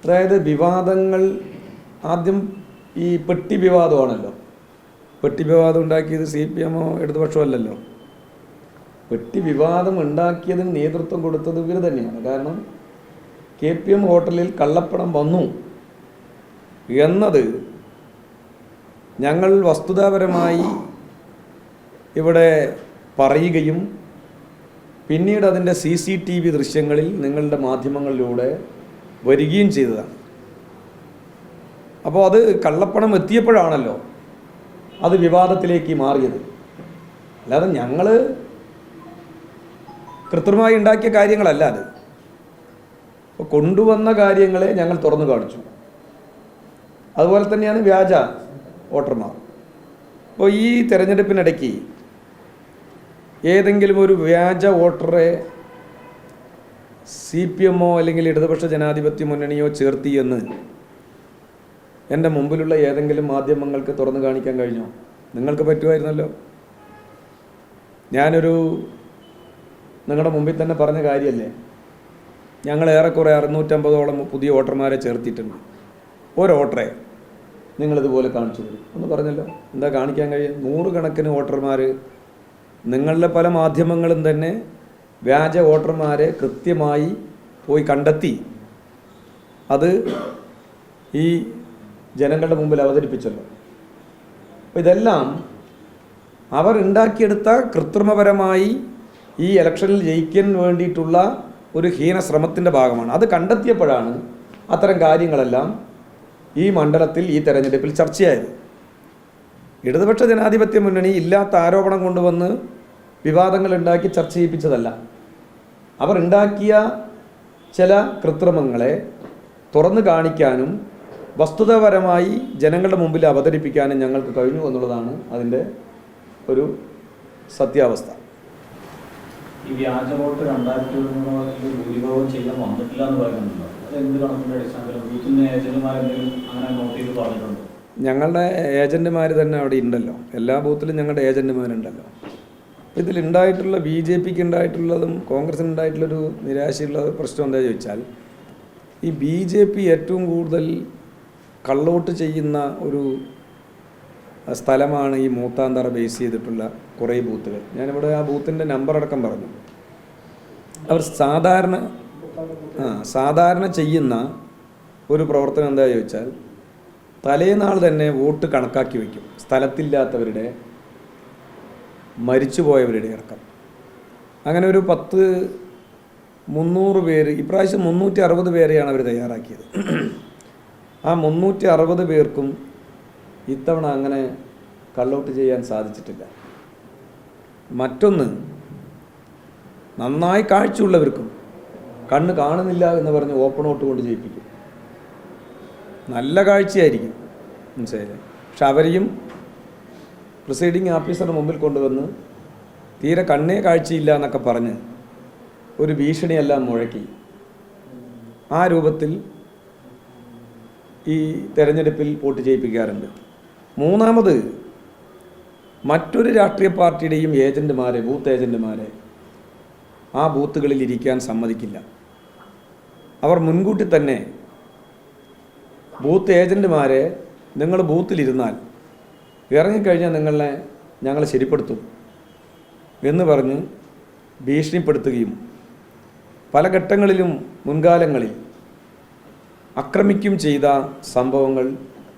അതായത് വിവാദങ്ങൾ ആദ്യം ഈ പെട്ടി വിവാദമാണല്ലോ. പെട്ടി വിവാദം ഉണ്ടാക്കിയത് CPM ഇടതുപക്ഷമല്ലല്ലോ. പെട്ടി വിവാദം ഉണ്ടാക്കിയതിന് നേതൃത്വം കൊടുത്തത് ഇവർ തന്നെയാണ്. കാരണം KPM ഹോട്ടലിൽ കള്ളപ്പണം വന്നു എന്നത് ഞങ്ങൾ വസ്തുതാപരമായി ഇവിടെ പറയുകയും പിന്നീട് അതിൻ്റെ CCTV ദൃശ്യങ്ങളിൽ നിങ്ങളുടെ മാധ്യമങ്ങളിലൂടെ വരികയും ചെയ്തതാണ്. അപ്പോൾ അത് കള്ളപ്പണം എത്തിയപ്പോഴാണല്ലോ അത് വിവാദത്തിലേക്ക് മാറിയത്. അല്ലാതെ ഞങ്ങൾ കൃത്രിമമായി ഉണ്ടാക്കിയ കാര്യങ്ങളല്ല അത്. അപ്പോൾ കൊണ്ടുവന്ന കാര്യങ്ങളെ ഞങ്ങൾ തുറന്നു കാണിച്ചു. അതുപോലെ തന്നെയാണ് വ്യാജ വോട്ടർമാർ. അപ്പോൾ ഈ തെരഞ്ഞെടുപ്പിനിടയ്ക്ക് ഏതെങ്കിലും ഒരു വ്യാജ വോട്ടറെ CPM അല്ലെങ്കിൽ ഇടതുപക്ഷ ജനാധിപത്യ മുന്നണിയോ ചേർത്തി എന്ന് എൻ്റെ മുമ്പിലുള്ള ഏതെങ്കിലും മാധ്യമങ്ങൾക്ക് തുറന്നു കാണിക്കാൻ കഴിഞ്ഞോ? നിങ്ങൾക്ക് പറ്റുമായിരുന്നല്ലോ. ഞാനൊരു നിങ്ങളുടെ മുമ്പിൽ തന്നെ പറഞ്ഞ കാര്യമല്ലേ, ഞങ്ങൾ ഏറെക്കുറെ 650ഓളം പുതിയ വോട്ടർമാരെ ചേർത്തിട്ടുണ്ട്. ഒരു വോട്ടറെ നിങ്ങളിതുപോലെ കാണിച്ചു തരും എന്ന് പറഞ്ഞല്ലോ. എന്താ കാണിക്കാൻ കഴിയും? 100 കണക്കിന് വോട്ടർമാർ, നിങ്ങളുടെ പല മാധ്യമങ്ങളും തന്നെ വ്യാജ വോട്ടർമാരെ കൃത്യമായി പോയി കണ്ടെത്തി അത് ഈ ജനങ്ങളുടെ മുമ്പിൽ അവതരിപ്പിച്ചല്ലോ. അപ്പോൾ ഇതെല്ലാം അവർ ഉണ്ടാക്കിയെടുത്ത കൃത്രിമപരമായി ഈ ഇലക്ഷനിൽ ജയിക്കാൻ വേണ്ടിയിട്ടുള്ള ഒരു ഹീന ശ്രമത്തിൻ്റെ ഭാഗമാണ്. അത് കണ്ടെത്തിയപ്പോഴാണ് അത്തരം കാര്യങ്ങളെല്ലാം ഈ മണ്ഡലത്തിൽ ഈ തെരഞ്ഞെടുപ്പിൽ ചർച്ചയായത്. ഇടതുപക്ഷ ജനാധിപത്യ മുന്നണി ഇല്ലാത്ത ആരോപണം കൊണ്ടുവന്ന് വിവാദങ്ങൾ ഉണ്ടാക്കി ചർച്ച ചെയ്യിപ്പിച്ചതല്ല. അവർ ഉണ്ടാക്കിയ ചില കൃത്രിമങ്ങളെ തുറന്നു കാണിക്കാനും വസ്തുതാപരമായി ജനങ്ങളുടെ മുമ്പിൽ അവതരിപ്പിക്കാനും ഞങ്ങൾക്ക് കഴിഞ്ഞു എന്നുള്ളതാണ് അതിൻ്റെ ഒരു സത്യാവസ്ഥ. ഈ വ്യാജ വോട്ട് 2021 ഭൂരിഭാഗം ചെയ്യാൻ വന്നിട്ടില്ല എന്ന് പറയുന്നുണ്ടോ? അത് എന്ത് കണക്കിൻ്റെ അടിസ്ഥാനത്തിൽ ബൂത്തിൻ്റെ ഏജന്റുമാരെന്തെങ്കിലും അങ്ങനെ നോട്ട് ചെയ്ത് പറഞ്ഞിട്ടുണ്ടോ? ഞങ്ങളുടെ ഏജന്റുമാർ തന്നെ അവിടെ ഉണ്ടല്ലോ. എല്ലാ ബൂത്തിലും ഞങ്ങളുടെ ഏജന്റുമാരുണ്ടല്ലോ. ഇതിലുണ്ടായിട്ടുള്ള BJPക്ക് ഉണ്ടായിട്ടുള്ളതും കോൺഗ്രസിന് ഉണ്ടായിട്ടുള്ളൊരു നിരാശയുള്ള പ്രശ്നം എന്താ ചോദിച്ചാൽ, ഈ BJP ഏറ്റവും കൂടുതൽ കള്ളവോട്ട് ചെയ്യുന്ന ഒരു സ്ഥലമാണ് ഈ മൂത്താന്തറ ബേസ് ചെയ്തിട്ടുള്ള കുറേ ബൂത്തുകൾ. ഞാനിവിടെ ആ ബൂത്തിൻ്റെ നമ്പർ അടക്കം പറഞ്ഞു. അവർ സാധാരണ ചെയ്യുന്ന ഒരു പ്രവർത്തനം എന്താ ചോദിച്ചാൽ, തലേനാൾ തന്നെ വോട്ട് കണക്കാക്കി വയ്ക്കും. സ്ഥലത്തില്ലാത്തവരുടെ, മരിച്ചുപോയവരുടെ അടക്കം. അങ്ങനെ ഒരു 300 പേര്, ഇപ്രാവശ്യം 360 പേരെയാണ് അവർ തയ്യാറാക്കിയത്. ആ 360 പേർക്കും ഇത്തവണ അങ്ങനെ കള്ളൗട്ട് ചെയ്യാൻ സാധിച്ചിട്ടില്ല. മറ്റൊന്ന്, നന്നായി കാഴ്ചയുള്ളവർക്കും കണ്ണ് കാണുന്നില്ല എന്ന് പറഞ്ഞ് ഓപ്പൺ ഔട്ട് കൊണ്ട് ജയിപ്പിക്കും. നല്ല കാഴ്ചയായിരിക്കും, മനസ്സിലായില്ലേ? പക്ഷെ അവരെയും പ്രിസൈഡിങ് ഓഫീസറുടെ മുമ്പിൽ കൊണ്ടുവന്ന് തീരെ കണ്ണേ കാഴ്ചയില്ല എന്നൊക്കെ പറഞ്ഞ് ഒരു ഭീഷണിയെല്ലാം മുഴക്കി ആ രൂപത്തിൽ ഈ തെരഞ്ഞെടുപ്പിൽ വോട്ട് ചെയ്യിപ്പിക്കാറുണ്ട്. മൂന്നാമത്, മറ്റൊരു രാഷ്ട്രീയ പാർട്ടിയുടെയും ഏജൻറ്റുമാരെ, ബൂത്ത് ഏജൻറ്റുമാരെ ആ ബൂത്തുകളിൽ ഇരിക്കാൻ സമ്മതിക്കില്ല. അവർ മുൻകൂട്ടി തന്നെ ബൂത്ത് ഏജൻറ്റുമാരെ, നിങ്ങൾ ബൂത്തിലിരുന്നാൽ ഇറങ്ങിക്കഴിഞ്ഞാൽ ഞങ്ങളെ ശരിപ്പെടുത്തും എന്ന് പറഞ്ഞ് ഭീഷണിപ്പെടുത്തുകയും പല ഘട്ടങ്ങളിലും മുൻകാലങ്ങളിൽ ആക്രമിക്കും ചെയ്ത സംഭവങ്ങൾ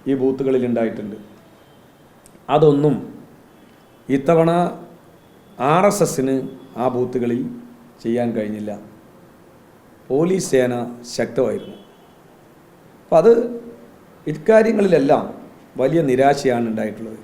ഈ ബൂത്തുകളിൽ ഉണ്ടായിട്ടുണ്ട്. അതൊന്നും ഇത്തവണ RSSന് ആ ബൂത്തുകളിൽ ചെയ്യാൻ കഴിഞ്ഞില്ല. പോലീസ് സേന ശക്തമായിരുന്നു. അപ്പം ഇക്കാര്യങ്ങളിലെല്ലാം വലിയ നിരാശയാണ് ഉണ്ടായിട്ടുള്ളത്.